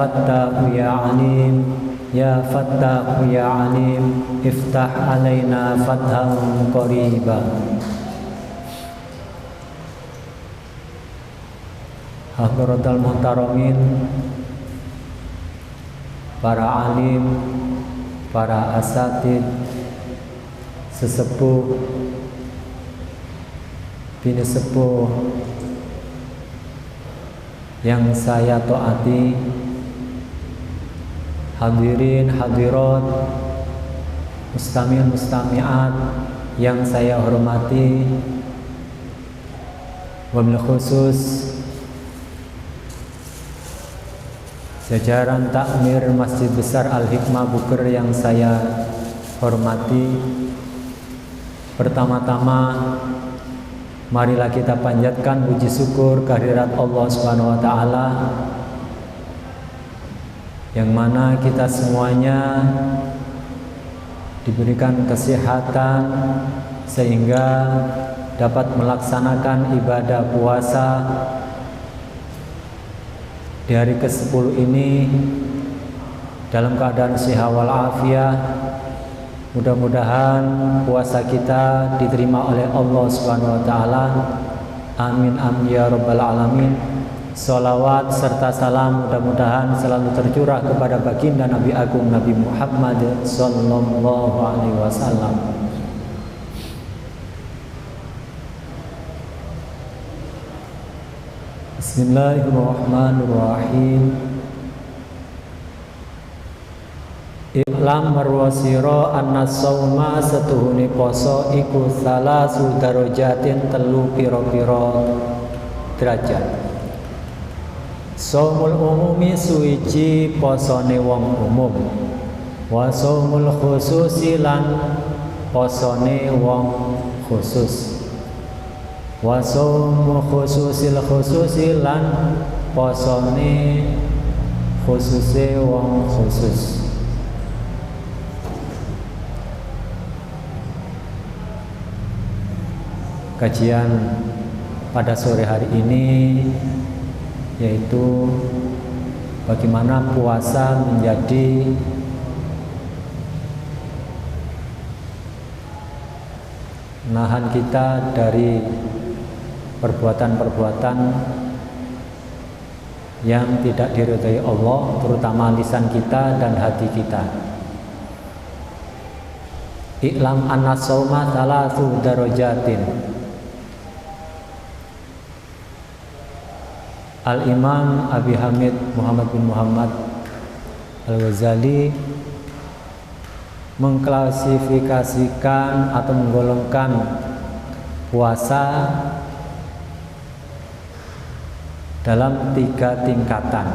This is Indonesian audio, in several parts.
Fattahu ya Alim, Ya Fattahu ya Alim, iftah alaina fathan qariba. Hadratul muhtaramin, para alim, para asatid, sesepuh, bini sepuh yang saya taati, hadirin hadirat, mustami'in mustami'at yang saya hormati, wabil khusus jajaran takmir Masjid Besar Al-Hikmah Buker yang saya hormati. Pertama-tama marilah kita panjatkan puji syukur kehadirat Allah Subhanahu wa taala, yang mana kita semuanya diberikan kesehatan sehingga dapat melaksanakan ibadah puasa di hari ke-10 ini dalam keadaan sehat walafiat. Mudah-mudahan puasa kita diterima oleh Allah Subhanahu wa taala. Amin amin ya rabbal alamin. Salawat serta salam mudah-mudahan selalu tercurah kepada baginda Nabi Agung Nabi Muhammad sallallahu alaihi wasallam. Bismillahirrahmanirrahim. Iklam marwasiro anna sauma setuhuni poso iku salasu darajatin telu piro-piro derajat. Saumul umumi suwiji posone wong umum, wa saumul khususi lan posone wong khusus, wa saumul khususil khususi lan posone khususe wong khusus. Kajian pada sore hari ini yaitu bagaimana puasa menjadi menahan kita dari perbuatan-perbuatan yang tidak diridhai Allah, terutama lisan kita dan hati kita. Iklam anna sauma salasu darajatin. Al-Imam Abi Hamid Muhammad bin Muhammad Al-Ghazali mengklasifikasikan atau menggolongkan puasa dalam 3 tingkatan.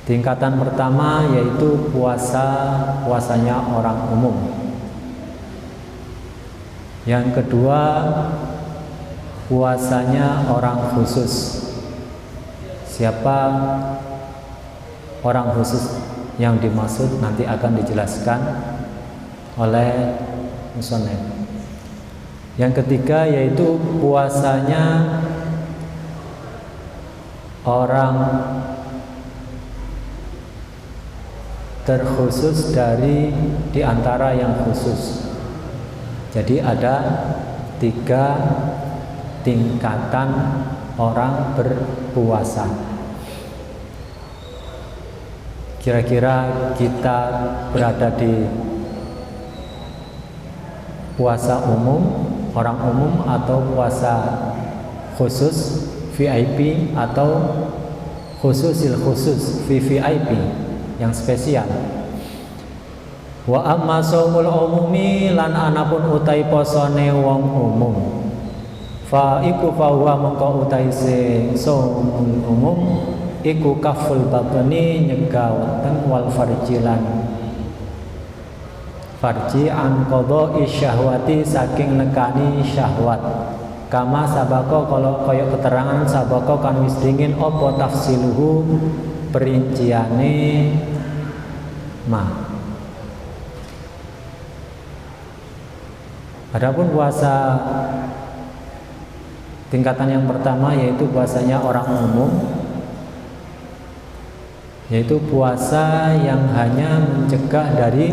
Tingkatan pertama yaitu puasanya orang umum. Yang kedua, puasanya orang khusus. Siapa orang khusus yang dimaksud nanti akan dijelaskan oleh musannif. Yang ketiga yaitu puasanya orang terkhusus dari diantara yang khusus. Jadi ada 3 tingkatan orang berpuasa. Kira-kira kita berada di puasa umum, orang umum, atau puasa khusus VIP, atau khususil khusus VVIP yang spesial. Wa amma shaumul umumi lan anapun utai posone wong umum. Fa iku fa huwa mongko utai sing shaumul umum iku kaful batni nyegah weteng wal farjilan farji an qadha'i syahwati saking nekani syahwat. Kama sabako kalau kaya keterangan sabako kan wis dingin apa tafsiluhu perinciane ma. Adapun puasa tingkatan yang pertama yaitu puasanya orang umum, yaitu puasa yang hanya mencegah dari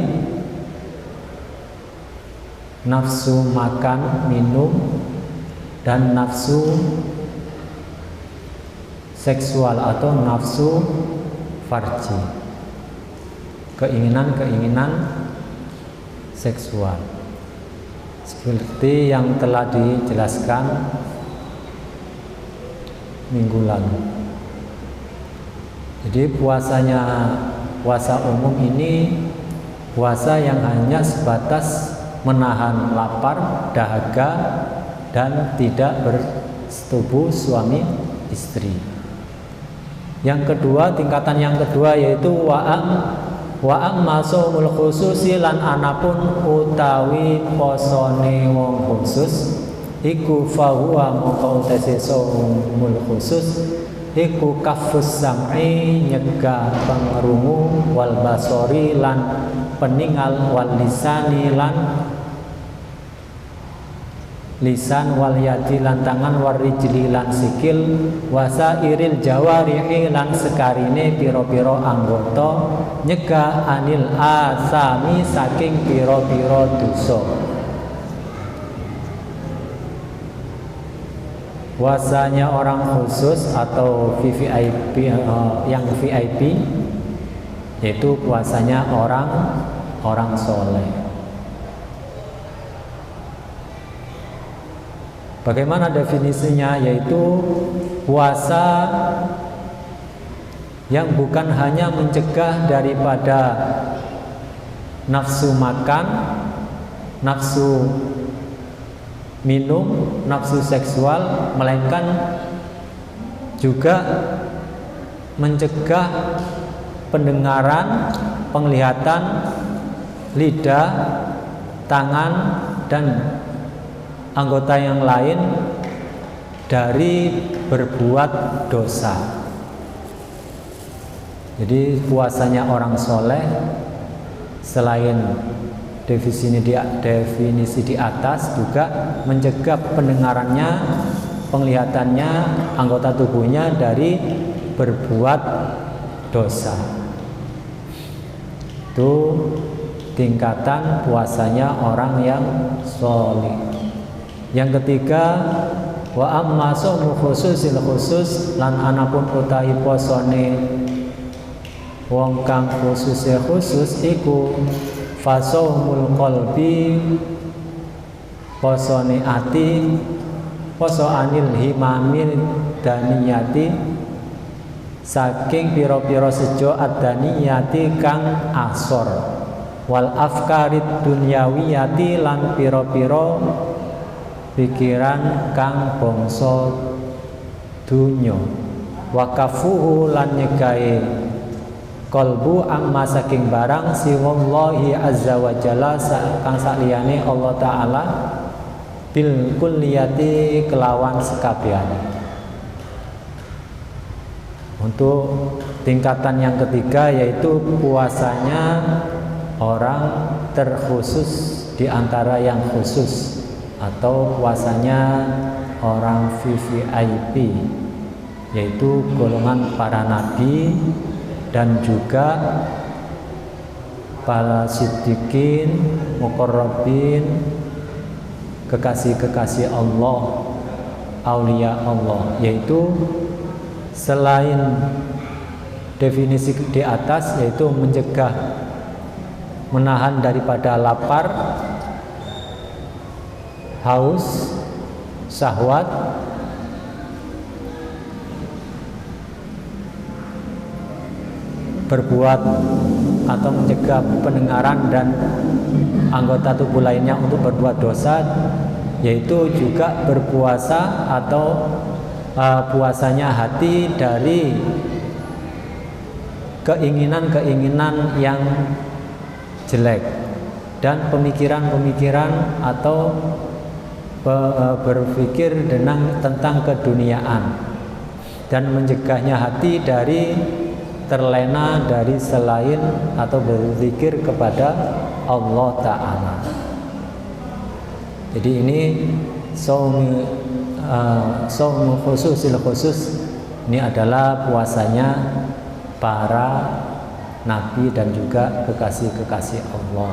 nafsu makan, minum, dan nafsu seksual atau nafsu farji, keinginan-keinginan seksual, seperti yang telah dijelaskan minggu lalu. Jadi puasa umum ini puasa yang hanya sebatas menahan lapar, dahaga, dan tidak bersetubuh suami istri. Yang kedua, tingkatan yang kedua yaitu wa'am masumul khususi lan anapun utawi posone wong khusus iku fahuwa moko utese saumul khusus iku kafus sam'i nyegah pengrungu wal basori lan peningal wal lisani lan lisan wal yadi lan tangan warijli lan sikil wasairil jawarihi lan sekarine piro-piro anggota nyegah anil asami saking piro-piro dosa. Puasanya orang khusus atau VIP yang VIP yaitu puasanya orang soleh. Bagaimana definisinya? Yaitu puasa yang bukan hanya mencegah daripada nafsu makan, nafsu minum, nafsu seksual, melainkan juga mencegah pendengaran, penglihatan, lidah, tangan, dan anggota yang lain dari berbuat dosa. Jadi puasanya orang soleh selain definisi di atas juga mencegah pendengarannya, penglihatannya, anggota tubuhnya dari berbuat dosa. Itu tingkatan puasanya orang yang soleh. Yang ketiga, wa amma saumu khususil khusus lan anapun utahi posone wong kang khususe khusus iku fasaumul qalbi posone ati poso anil himamil daniyati saking piro-piro sejo ad-daniyati kang asor wal afkarid dunyawiyati lan piro-piro pikiran kang bangsa dunya wakafuhu lan nyegai qalbu amma saking barang siwallahi azza wa jalla kang saliyane Allah taala bil kulliyati kelawan sekabehane. Untuk tingkatan yang ketiga yaitu puasanya orang terkhusus di antara yang khusus atau puasanya orang VVIP yaitu golongan para nabi dan juga para siddiqin, muqarrabin, kekasih-kekasih Allah, aulia Allah, yaitu selain definisi di atas yaitu mencegah menahan daripada lapar, haus, syahwat, berbuat atau mencegah pendengaran dan anggota tubuh lainnya untuk berbuat dosa, yaitu juga berpuasa atau puasanya hati dari keinginan-keinginan yang jelek dan pemikiran-pemikiran atau berpikir tentang keduniaan, dan mencegahnya hati dari terlena dari selain atau berzikir kepada Allah Ta'ala. Jadi ini saumu khususil khusus, ini adalah puasanya para nabi dan juga kekasih-kekasih Allah,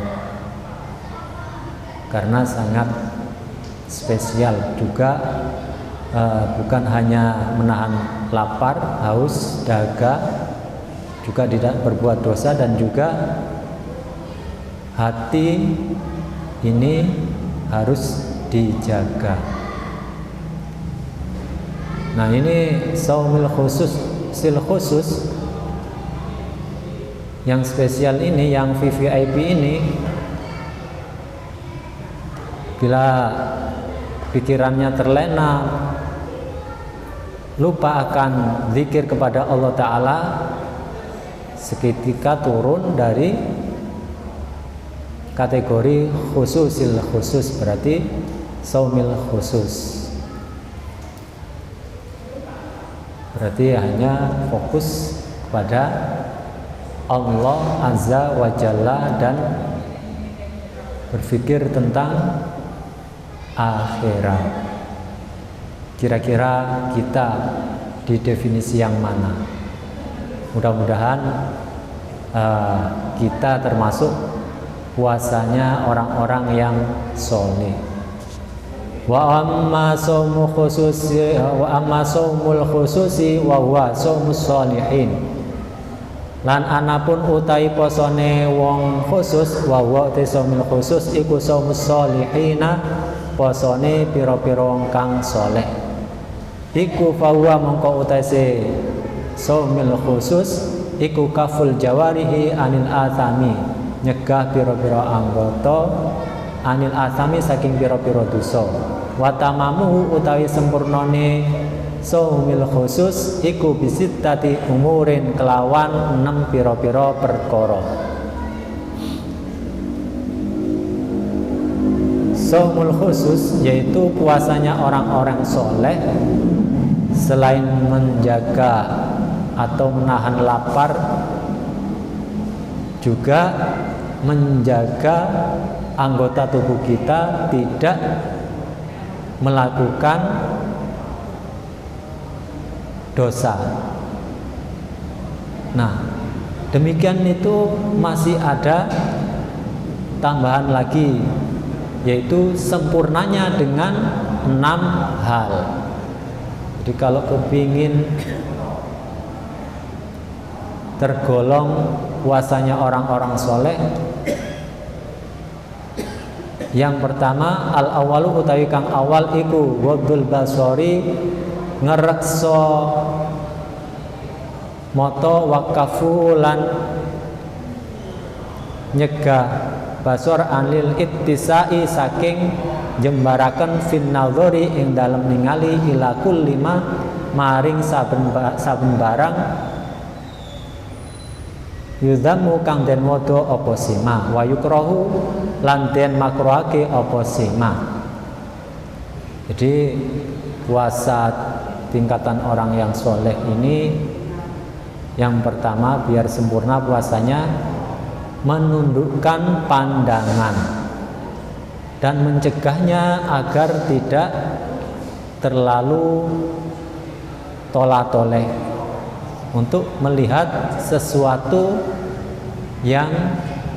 karena sangat spesial juga, bukan hanya menahan lapar, haus, dahaga, juga tidak berbuat dosa, dan juga hati ini harus dijaga. Nah, ini saumil khusus, sil khusus yang spesial ini, yang VVIP ini, bila pikirannya terlena, lupa akan zikir kepada Allah Ta'ala, seketika turun dari kategori khususil khusus, berarti saumil khusus, berarti hanya fokus kepada Allah Azza wa Jalla dan berpikir tentang akhirat. Kira-kira kita di definisi yang mana? Mudah-mudahan kita termasuk puasanya orang-orang yang soleh. Wa amma saumul khususi wa huwa saumus sholihin. Lan anapun utahi posone wong khusus, wa huwa saumul khusus iku saumus sholihina, posone pira-pira wong kang soleh. Iku fahuwa mongko utahe saumul khusus iku kaful jawarihi anil athami, nyegah pira-pira anggota anil athami saking pira-pira dosa. Wa tamamuhu utawi sempurnane saumil khusus iku bisittati umurin, kelawan 6 pira-pira perkara. Saumul khusus yaitu puasanya orang-orang soleh, selain menjaga atau menahan lapar, juga menjaga anggota tubuh kita tidak melakukan dosa. Nah, demikian itu masih ada tambahan lagi, yaitu sempurnanya dengan 6 hal. Jadi kalau kepingin tergolong puasanya orang-orang soleh, yang pertama al-awalu utawi kang awal iku wadul basori, ngerekso moto, wakafu lan nyegah basor anil ittisai saking jembaraken fin nadhari ing dalem ningali ila kulli ma maring saben barang yudhamu kang den modo apa sima, wa yukrahu lan den makruhake apa sima. Jadi puasa tingkatan orang yang soleh ini, yang pertama biar sempurna puasanya, menundukkan pandangan dan mencegahnya agar tidak terlalu tola-toleh untuk melihat sesuatu yang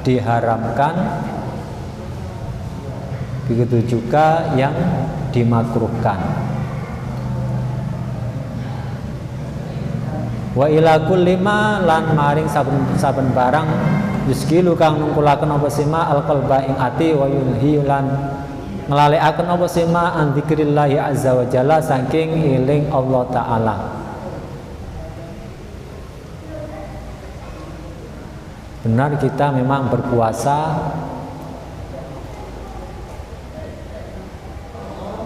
diharamkan, begitu juga yang dimakruhkan. Wa ila kulli ma lan maring saben barang yuskilu kang nungkulaken apa sima alqalba ing ati, wa yulhi lan nglalekaken apa sima an dzikrillah azza wa jalla saking eling Allah taala. Benar kita memang berpuasa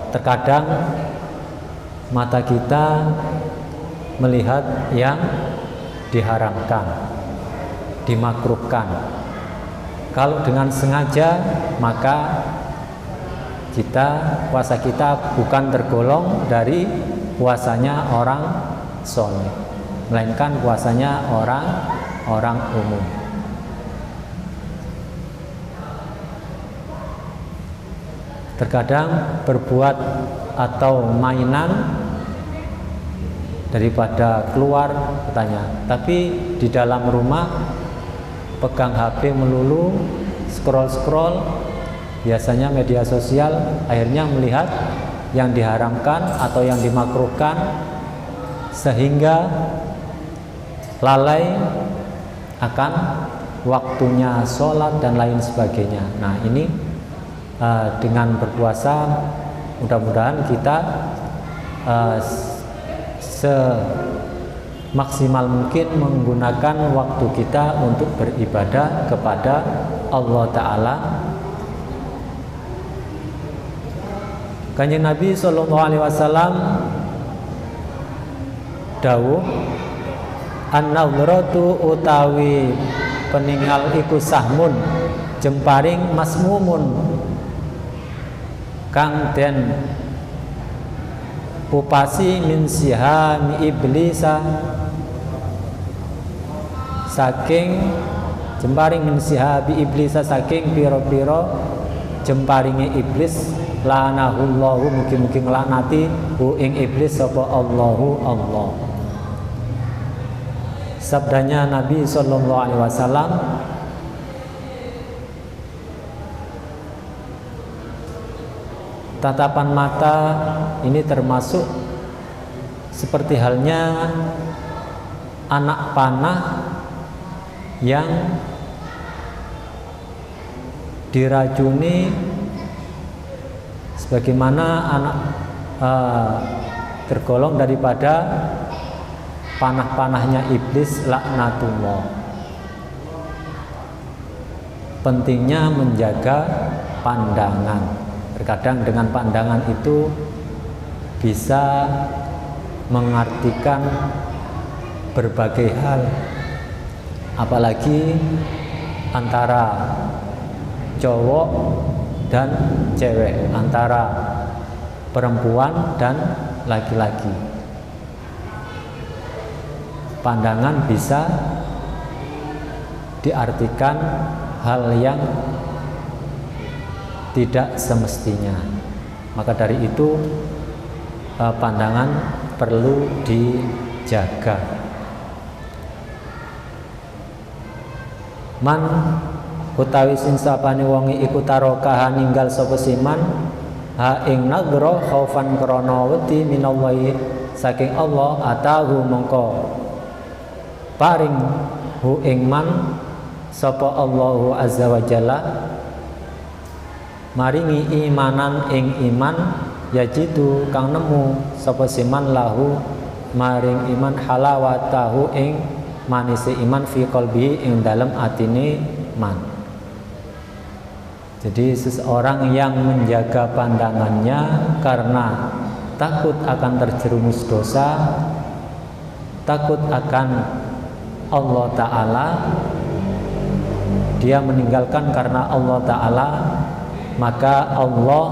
terkadang mata kita melihat yang diharamkan, dimakruhkan. Kalau dengan sengaja, maka puasa kita bukan tergolong dari puasanya orang soleh, melainkan puasanya orang umum. Terkadang berbuat atau mainan daripada keluar katanya. Tapi di dalam rumah pegang HP melulu, scroll biasanya media sosial, akhirnya melihat yang diharamkan atau yang dimakruhkan, sehingga lalai akan waktunya sholat dan lain sebagainya. Nah ini dengan berpuasa mudah-mudahan kita semaksimal mungkin menggunakan waktu kita untuk beribadah kepada Allah Ta'ala. Kanjeng Nabi SAW dawuh, an-nadhratu utawi peninggal iku sahmun jemparing masmumun kang den pupasi min sihami iblisa saking jemparing min sihabi iblisa saking piro-piro jemparinge iblis, lanahullahu mugi-mugi nglaknati hu ing iblis sapa Allahu Allah. Sabdanya Nabi SAW, tatapan mata ini termasuk seperti halnya anak panah yang diracuni, sebagaimana anak tergolong daripada panah-panahnya iblis laknatullah. Pentingnya menjaga pandangan. Terkadang dengan pandangan itu bisa mengartikan berbagai hal, apalagi antara cowok dan cewek, antara perempuan dan laki-laki. Pandangan bisa diartikan hal yang tidak semestinya. Maka dari itu pandangan perlu dijaga. Man utawi sing sapane wonge iku tarokaha ninggal sapa siman ha ing nadra khaufan krana wedi minallahi saking Allah, atahu mongko paring hu ing man sapa Allahu azza wa jalla maringi imanan ing iman, yajidu kang nemu sapa siman lahu maring iman halawatahu ing manise iman fi qalbi ing dalem atine man. Jadi seseorang yang menjaga pandangannya karena takut akan terjerumus dosa, takut akan Allah Ta'ala, dia meninggalkan karena Allah Ta'ala, maka Allah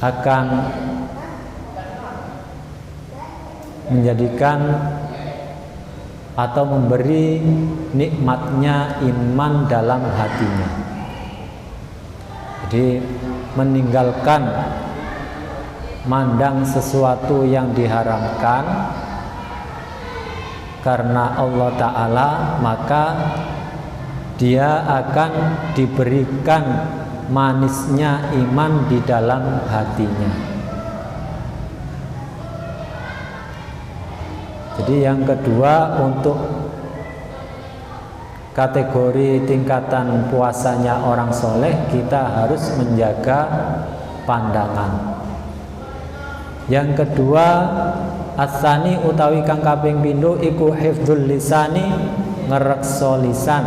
akan menjadikan atau memberi nikmatnya iman dalam hatinya. Jadi meninggalkan mandang sesuatu yang diharamkan karena Allah Ta'ala, maka dia akan diberikan manisnya iman di dalam hatinya. Jadi yang kedua, untuk kategori tingkatan puasanya orang soleh, kita harus menjaga pandangan. Yang kedua, asani utawi kang kaping pindho iku hifdzul lisani, ngrekso lisan,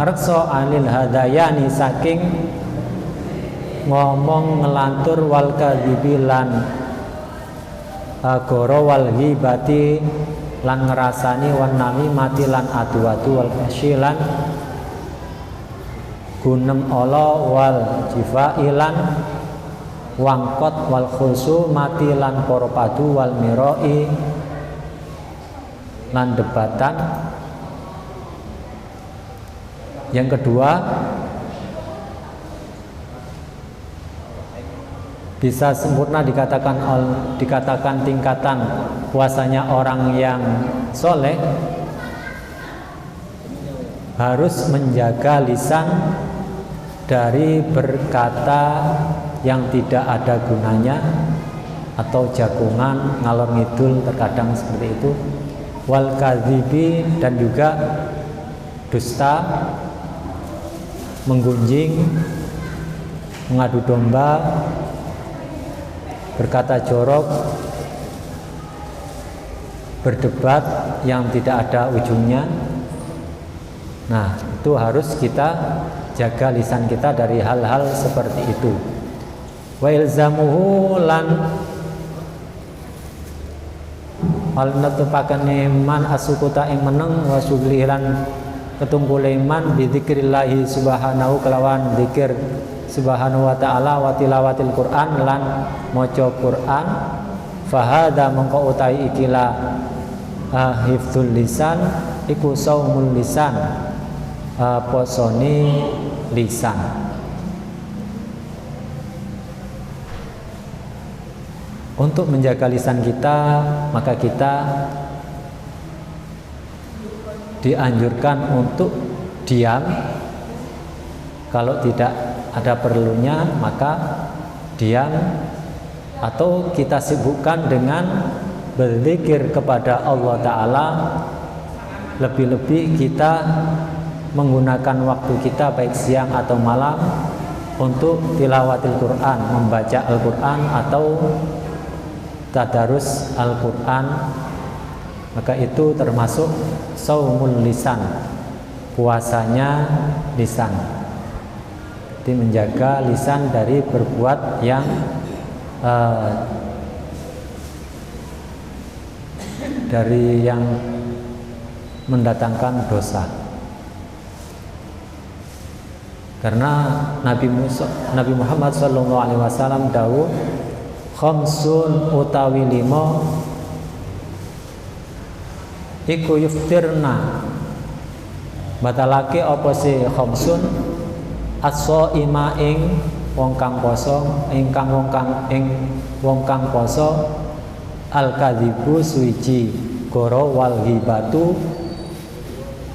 ngrekso anil hadayani saking ngomong ngelantur wal kadzibilan agoro wal ghibati lan ngerasani wan nami mati lan adu-adu wal fasyilan gunem Allah wal jifailan wangkot wal khusu mati lan para padu wal miroi lan debatan. Yang kedua, bisa sempurna dikatakan tingkatan puasanya orang yang soleh, harus menjaga lisan dari berkata yang tidak ada gunanya atau jagungan, ngalor ngidul, terkadang seperti itu, wal kadhibi, dan juga dusta, menggunjing, mengadu domba, berkata jorok, berdebat yang tidak ada ujungnya. Nah, itu harus kita jaga lisan kita dari hal-hal seperti itu. Wa ilzamuhu lan alnatupakane man asukuta ing meneng wa suglilan ketungkule man bi dzikrillah subhanahu kelawan zikir subhanahu wa ta'ala wa tilawatil Qur'an lan maca Qur'an. Fahada mengko utahi ikilah hifdzul lisan iku saumul lisan, posone lisan. Untuk menjaga lisan kita, maka kita dianjurkan untuk diam. Kalau tidak ada perlunya, maka diam, atau kita sibukkan dengan berzikir kepada Allah Ta'ala. Lebih-lebih kita menggunakan waktu kita baik siang atau malam untuk tilawatil Quran, membaca Al-Quran atau tadarus Al-Quran, maka itu termasuk saumul lisan, puasanya lisan. Jadi menjaga lisan dari berbuat yang mendatangkan dosa. Karena Nabi Muhammad SAW dawuh, khamsun utawi lima iku yuftirna, batalake apa sih khamsun, as-shaima ing wong kang poso, wong kang poso, al-kadzibu suwiji goro, wal ghibatu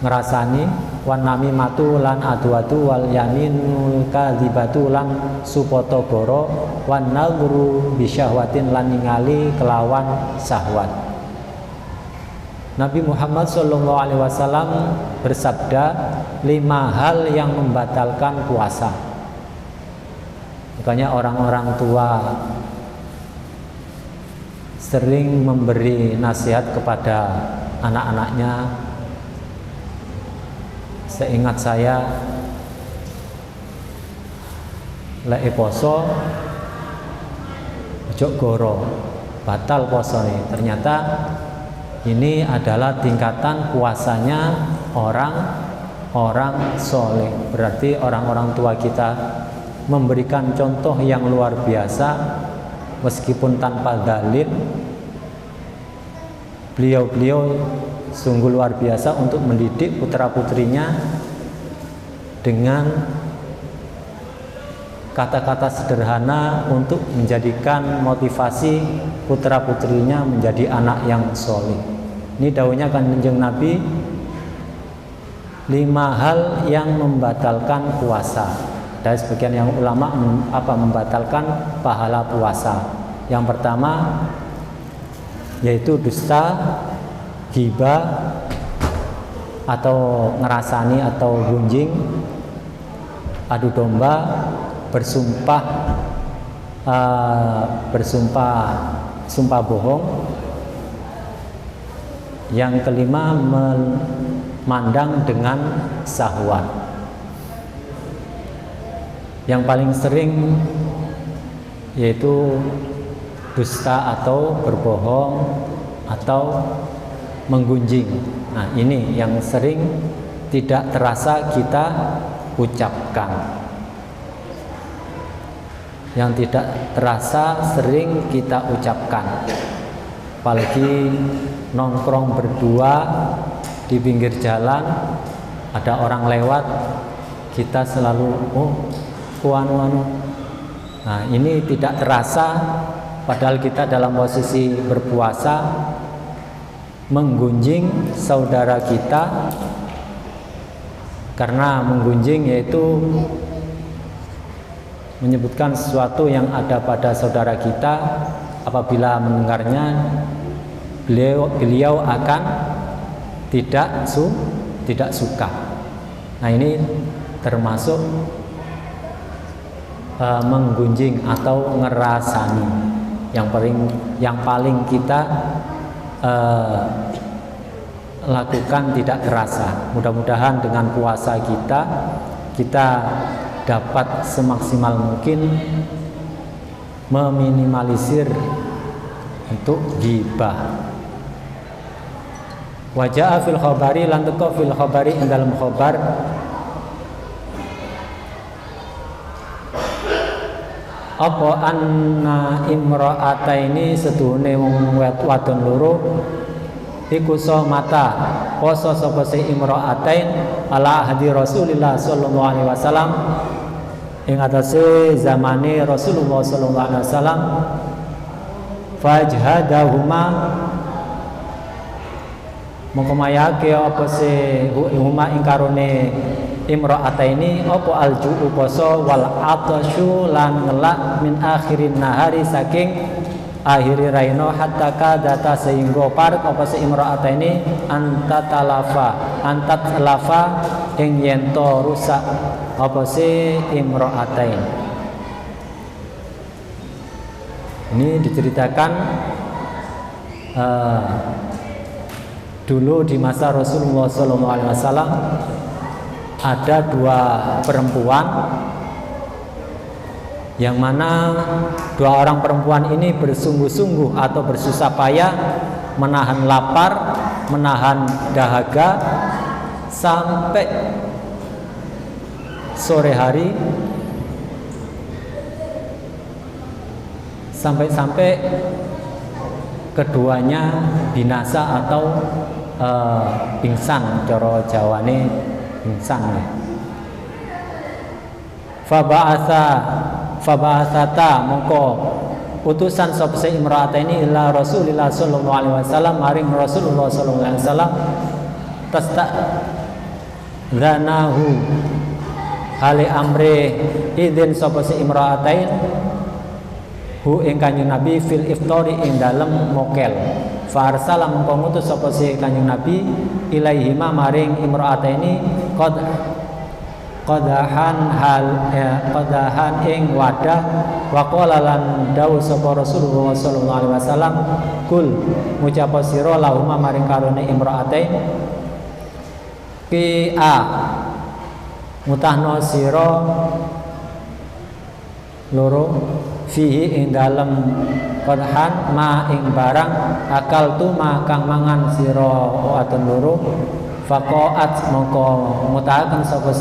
ngrasani, wan namimatu lan adu-adu, wal yaminul kadzibatu lan supoto goro, wan nadhru bisyahwatin lan ningali kelawan syahwat. Nabi Muhammad SAW bersabda 5 hal yang membatalkan puasa. Makanya orang-orang tua sering memberi nasihat kepada anak-anaknya. Seingat saya, lek poso ojo goro, batal posone. Ternyata ini adalah tingkatan puasanya orang soleh. Berarti orang-orang tua kita memberikan contoh yang luar biasa, meskipun tanpa dalil. Beliau sungguh luar biasa untuk mendidik putra-putrinya dengan kata-kata sederhana untuk menjadikan motivasi putra-putrinya menjadi anak yang soleh. Ini dawuhnya Kanjeng Nabi, 5 hal yang membatalkan puasa. Dari sebagian yang ulama membatalkan pahala puasa. Yang pertama yaitu dusta, ghibah atau ngerasani atau gunjing, adu domba, sumpah bohong. Yang kelima memandang dengan syahwat. Yang paling sering yaitu dusta atau berbohong atau menggunjing. Nah, ini yang sering tidak terasa kita ucapkan. Yang tidak terasa sering kita ucapkan. Apalagi nongkrong berdua di pinggir jalan, ada orang lewat, kita selalu anu Nah, ini tidak terasa padahal kita dalam posisi berpuasa menggunjing saudara kita, karena menggunjing yaitu menyebutkan sesuatu yang ada pada saudara kita. Apabila mendengarnya, beliau akan tidak suka. Nah, ini termasuk menggunjing atau ngerasani yang paling kita lakukan tidak terasa. Mudah-mudahan dengan puasa kita dapat semaksimal mungkin meminimalisir untuk ghibah. Wajah fil khabari lan teko fil khabari ing dalam khabar apa anna imra'ataini sedune wong wadon loro iku mata poso sapa se imra'atain ala hadi Rasulillah sallallahu alaihi wasallam ing atase zamane Rasulullah sallallahu alaihi wasallam. Fajhadahuma mongko mayake apa se huma ing karone imra'ataini apa alju'u poso wal atasyu lan ngelak min akhirin nahari saking akhiri raino hatta kadata sehingga parek apa se imra'ataini antat lafa ing yento rusak apa se imra'atain. Ini diceritakan dulu di masa Rasulullah SAW ada dua perempuan, yang mana dua orang perempuan ini bersungguh-sungguh atau bersusah payah menahan lapar, menahan dahaga sampai sore hari, sampai keduanya binasa atau pingsan, cara Jawane pingsan ya. Faba'asata mongko utusan sapa imra'ataini ila Rasulillah sallallahu alaihi wasallam maring Rasulullah sallallahu alaihi wasallam tastadzanahu hale amre idzin sapa imra'atain hu ing Kanjeng Nabi fil iftori ing dalem mokel. Fa arsala mongko ngutus sapa Kanjeng Nabi ilaihima maring imra'ataini qadahan ing wadah wa qala lan dawu sapa Rasulullah sallallahu alaihi wasallam kul ngucap sira lahuma maring karone imra'atain ki mutahno sira loro fihi ing dalem qadhan ma ing barang akal tu ma kang mangan sira wadon loro faqaat mongko mutahaken sapa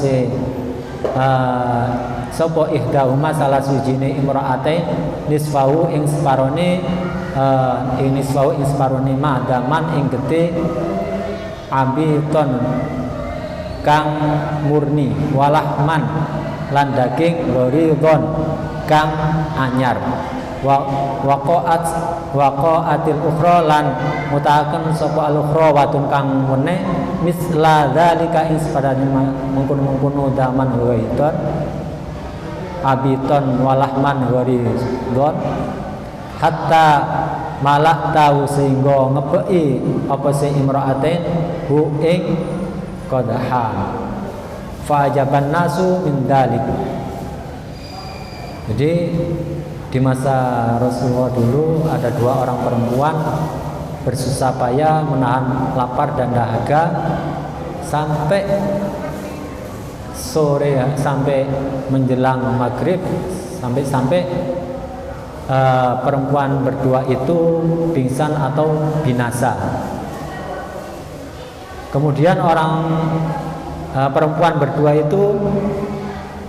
sapa ihdahuma salah sujine imra'atain nisfahu ing separone nisfahu ing separone madaman ing gede abiton kang murni walahman lan daging gharidhon kang anyar waqa'atil ukhra lan mutahaken sapa al-ukhra wadon kang meneh misla dzalika ing sepadane mengkono-mengkono daman gharidhon abiton walahman gharidhon hatta malak tahu sehingga ngebeki apa se imra'atain hu ing qadha fa ajaban nasu min dalik. Jadi di masa Rasulullah dulu ada dua orang perempuan bersusah payah menahan lapar dan dahaga sampai sore, sampai menjelang maghrib, sampai perempuan berdua itu pingsan atau binasa. Kemudian perempuan berdua itu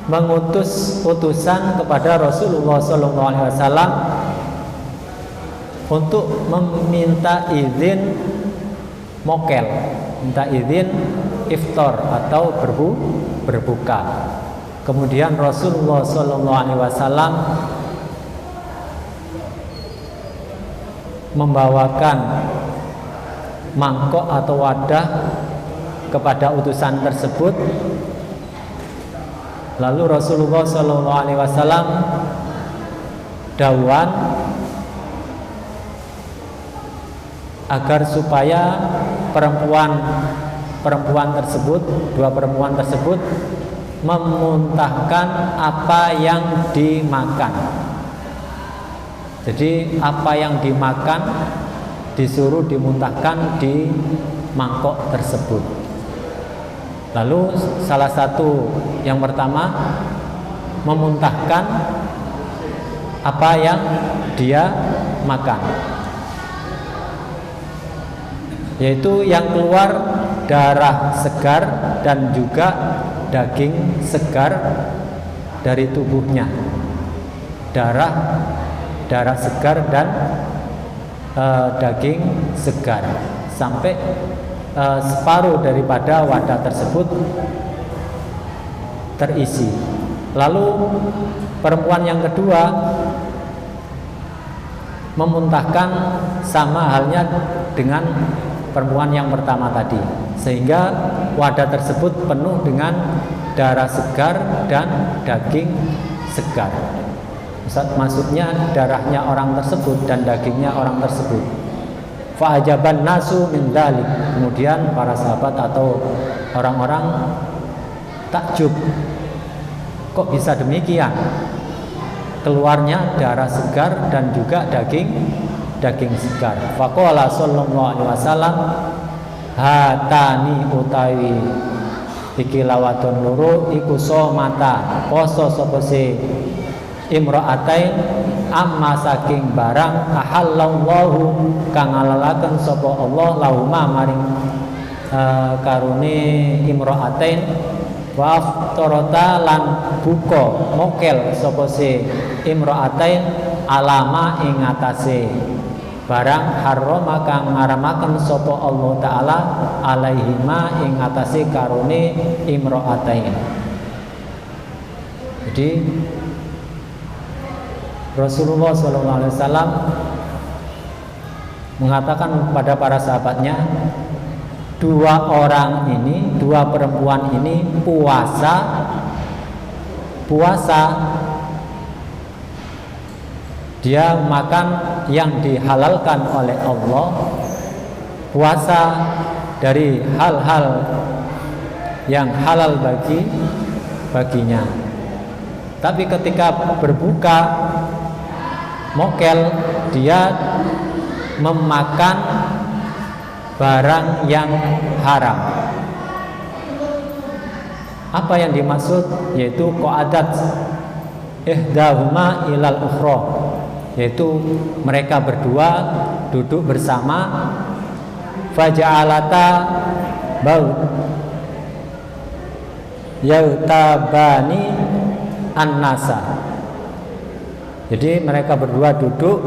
mengutus utusan kepada Rasulullah SAW untuk meminta izin mokel, minta izin iftar atau berbuka. Kemudian Rasulullah SAW membawakan mangkok atau wadah kepada utusan tersebut. Lalu Rasulullah SAW dawuhan agar supaya perempuan tersebut, dua perempuan tersebut memuntahkan apa yang dimakan. Jadi apa yang dimakan disuruh dimuntahkan di mangkok tersebut. Lalu salah satu yang pertama memuntahkan apa yang dia makan, yaitu yang keluar darah segar dan juga daging segar dari tubuhnya. Darah segar dan daging segar sampai separuh daripada wadah tersebut terisi. Lalu perempuan yang kedua memuntahkan sama halnya dengan perempuan yang pertama tadi, sehingga wadah tersebut penuh dengan darah segar dan daging segar. Maksudnya darahnya orang tersebut dan dagingnya orang tersebut. Fa'ajaban nasu min dzalik. Kemudian para sahabat atau orang-orang takjub, kok bisa demikian? Keluarnya darah segar dan juga daging segar. Faqala sallallahu alaihi wasallam, hatani utawi iki lawadon loro iku somata poso sapa se imra'atain amma saking barang ahallallahu kang halalaken sapa Allah lahuma maring karune imra'atain wa aftarata lan buka mokel sapa se imra'atain alama ing atase barang harrama kang ngaramaken sapa Allah taala alaihima ing atase karune imra'atain. Jadi Rasulullah SAW mengatakan kepada para sahabatnya, dua perempuan ini puasa dia makan yang dihalalkan oleh Allah, puasa dari hal-hal yang halal baginya. Tapi ketika berbuka mokel, dia memakan barang yang haram. Apa yang dimaksud? Yaitu qa'adat ihdahuma ilal ukhra, yaitu mereka berdua duduk bersama, faja'alata bau yautabani an-nasa. Jadi mereka berdua duduk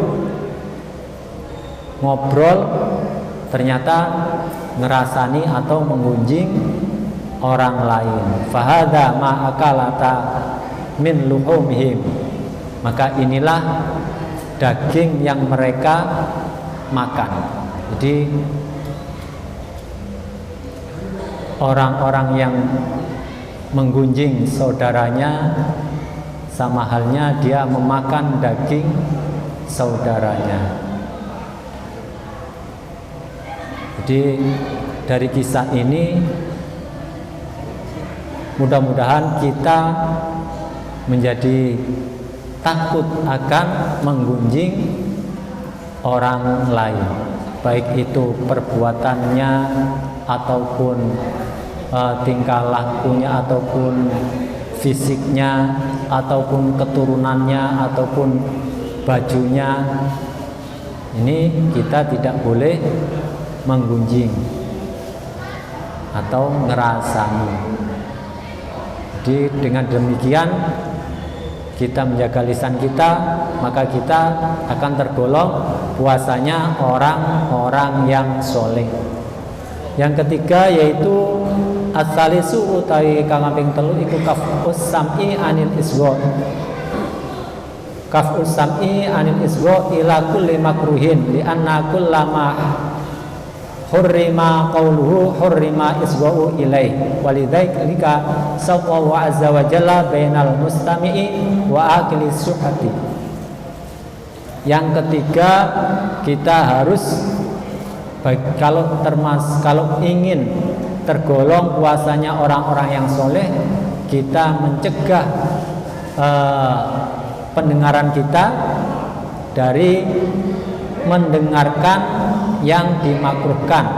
ngobrol, ternyata ngerasani atau menggunjing orang lain. Fahada ma akalata min luhumihim, maka inilah daging yang mereka makan. Jadi orang-orang yang menggunjing saudaranya sama halnya dia memakan daging saudaranya. Jadi dari kisah ini mudah-mudahan kita menjadi takut akan menggunjing orang lain, baik itu perbuatannya ataupun tingkah lakunya ataupun fisiknya ataupun keturunannya ataupun bajunya. Ini kita tidak boleh menggunjing atau ngerasani. Jadi dengan demikian kita menjaga lisan kita, maka kita akan tergolong puasanya orang-orang yang soleh. Yang ketiga yaitu as-salisu utawi kang kaping 3 iku kafus sam'i anil isghar, kaf'us sam'i anil isgha ila kulli makruhin li anna kullama hurrima qawluhu hurrima isgha'u ilaih walidzalika sallallahu azza wa jalla bainal mustami'i wa akili syuhati. Yang ketiga, kita harus kalau ingin tergolong puasanya orang-orang yang soleh, kita mencegah pendengaran kita dari mendengarkan yang dimakruhkan,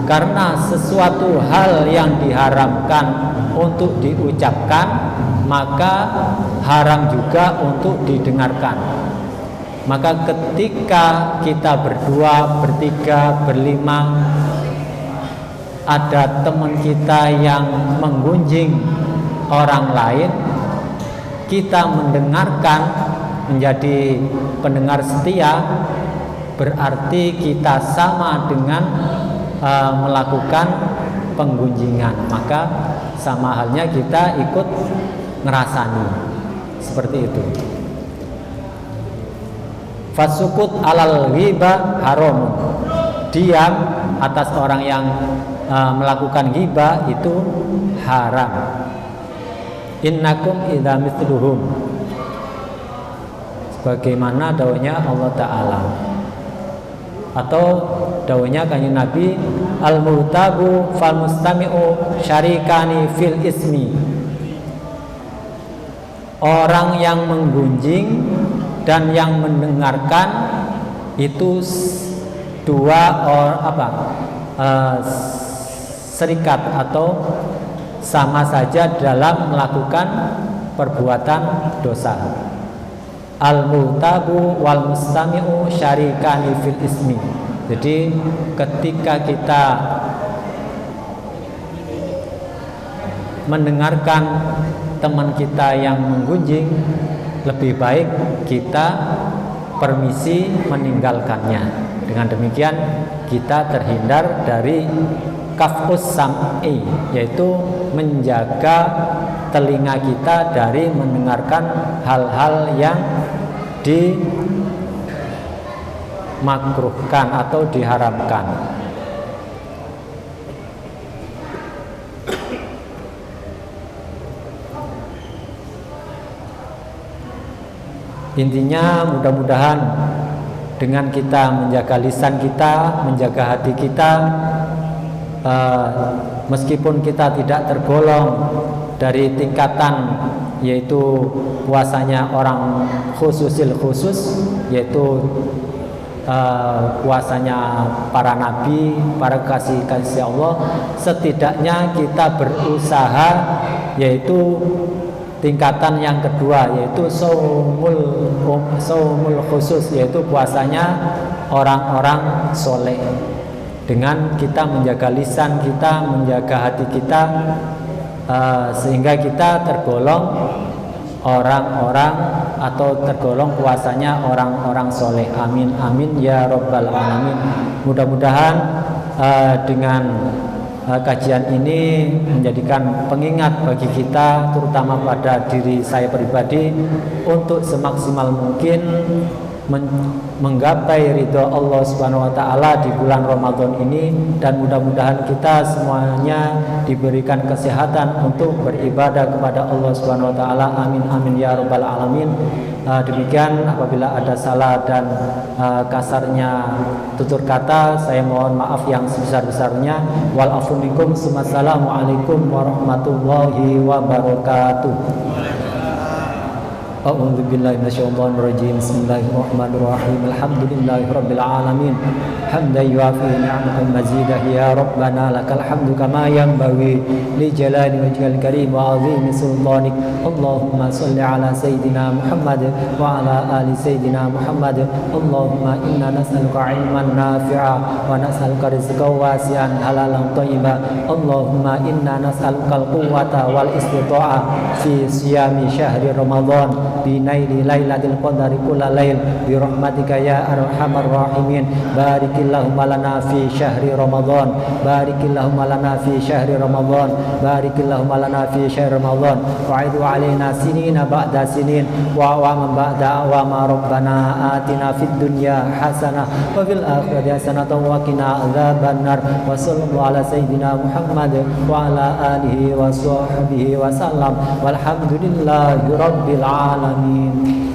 karena sesuatu hal yang diharamkan untuk diucapkan maka haram juga untuk didengarkan. Maka ketika kita berdua, bertiga, berlima, ada teman kita yang menggunjing orang lain, kita mendengarkan, menjadi pendengar setia, berarti kita sama dengan melakukan penggunjingan. Maka sama halnya kita ikut ngerasani, seperti itu. Fasukut alal ghibah haram. Diam atas orang yang melakukan ghibah itu haram. Innakum idza mithluhum, sebagaimana dawuhnya Allah Ta'ala, atau dawuhnya kanjeng Nabi, al-murtabu fal mustami'u syarikani fil ismi. Orang yang menggunjing dan yang mendengarkan itu dua serikat atau sama saja dalam melakukan perbuatan dosa. Al-murtabu wal mustami'u syarikani fil ismi. Jadi ketika kita mendengarkan teman kita yang menggunjing, lebih baik kita permisi meninggalkannya. Dengan demikian kita terhindar dari kaf'us sam'i, yaitu menjaga telinga kita dari mendengarkan hal-hal yang dimakruhkan atau diharamkan. Intinya mudah-mudahan dengan kita menjaga lisan kita, menjaga hati kita, meskipun kita tidak tergolong dari tingkatan yaitu puasanya orang khususil khusus, yaitu puasanya para nabi, para kasih Allah, setidaknya kita berusaha yaitu tingkatan yang kedua, yaitu saumul khusus, yaitu puasanya orang-orang soleh. Dengan kita menjaga lisan kita, menjaga hati kita, sehingga kita tergolong orang-orang atau tergolong puasanya orang-orang soleh. Amin amin ya rabbal alamin. Mudah-mudahan dengan kajian ini menjadikan pengingat bagi kita, terutama pada diri saya pribadi, untuk semaksimal mungkin menggapai ridho Allah Subhanahu wa taala di bulan Ramadan ini, dan mudah-mudahan kita semuanya diberikan kesehatan untuk beribadah kepada Allah Subhanahu wa taala. Amin amin ya rabbal alamin. Demikian, apabila ada salah dan kasarnya tutur kata, saya mohon maaf yang sebesar-besarnya. Wal afu minkum. Wassalamualaikum warahmatullahi wabarakatuh. A'udzu billahi minasyaitonir rajim. Bismillahirrahmanirrahim. Alhamdulillahirabbil alamin. Hamdan yuafi ni'amahu mazidah ya rabbana lakal hamdu kama yanbaghi li jalali wajhil karim wa 'azimi sultanik. Allahumma shalli ala sayidina Muhammad wa ala ali sayidina Muhammad. Allahumma inna nas'aluka 'ilman nafi'a wa nas'aluka rizqan wasi'an halalan thayyiban. Allahumma inna nas'aluka al-quwwata wal istita'ah fi siyami syahri Ramadan. binaili lailatul qadri kullalail bi rahmatika ya arhamar rahimin. Barikillahumma lana fi syahri Ramadan, barikillahumma lana fi syahri Ramadan, barikillahumma lana fi syahri Ramadan, wa'idhu alaina sinina ba'da sinin wa awaman ba'da awama. Rabbana atina fid dunya hasanah wa fil akhirati hasanah wa qina adzabannar. Wa sallallahu ala sayyidina Muhammad wa ala alihi wa sahbihi wa sallam walhamdulillahi rabbil alamin.